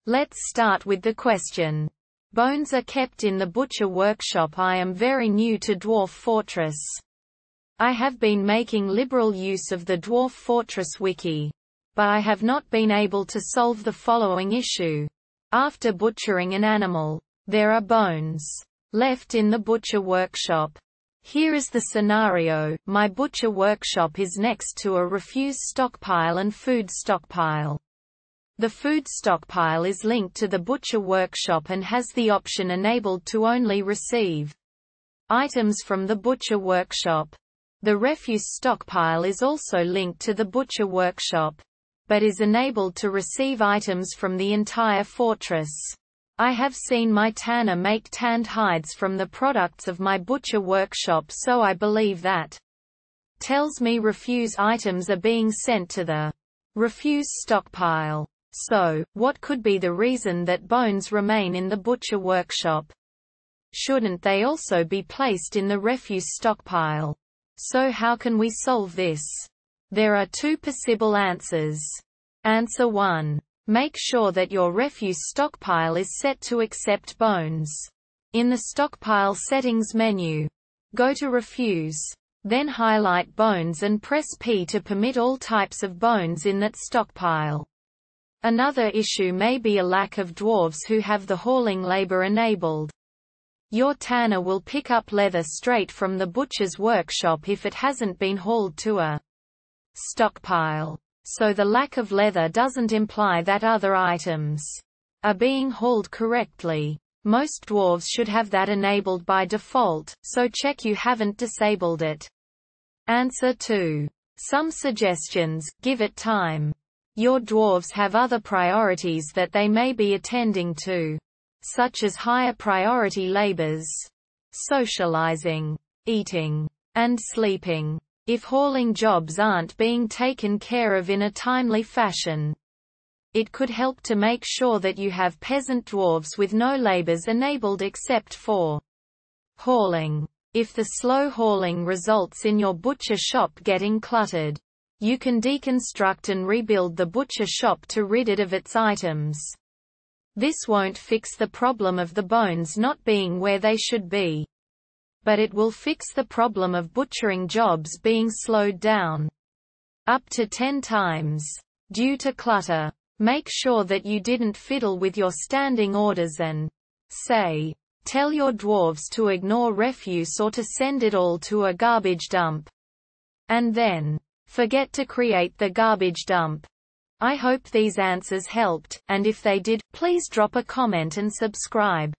Let's start with the question. Bones are kept in the butcher workshop. I am very new to dwarf-fortress. I have been making liberal use of the dwarf-fortress wiki, but I have not been able to solve the following issue. After butchering an animal, there are bones left in the butcher workshop. Here is the scenario. My butcher workshop is next to a refuse stockpile and food stockpile. The food stockpile is linked to the butcher workshop and has the option enabled to only receive items from the butcher workshop. The refuse stockpile is also linked to the butcher workshop, but is enabled to receive items from the entire fortress. I have seen my tanner make tanned hides from the products of my butcher workshop, so I believe that tells me refuse items are being sent to the refuse stockpile. So, what could be the reason that bones remain in the butcher workshop? Shouldn't they also be placed in the refuse stockpile? So how can we solve this? There are two possible answers. Answer 1. Make sure that your refuse stockpile is set to accept bones. In the stockpile settings menu, go to refuse. Then highlight bones and press P to permit all types of bones in that stockpile. Another issue may be a lack of dwarves who have the hauling labor enabled. Your tanner will pick up leather straight from the butcher's workshop if it hasn't been hauled to a stockpile. So the lack of leather doesn't imply that other items are being hauled correctly. Most dwarves should have that enabled by default, so check you haven't disabled it. Answer 2. Some suggestions. Give it time. Your dwarves have other priorities that they may be attending to, such as higher priority labors, socializing, eating, and sleeping. If hauling jobs aren't being taken care of in a timely fashion, it could help to make sure that you have peasant dwarves with no labors enabled except for hauling. If the slow hauling results in your butcher shop getting cluttered, you can deconstruct and rebuild the butcher shop to rid it of its items. This won't fix the problem of the bones not being where they should be, but it will fix the problem of butchering jobs being slowed down up to 10 times due to clutter. Make sure that you didn't fiddle with your standing orders and tell your dwarves to ignore refuse or to send it all to a garbage dump. And then forget to create the garbage dump. I hope these answers helped, and if they did, please drop a comment and subscribe.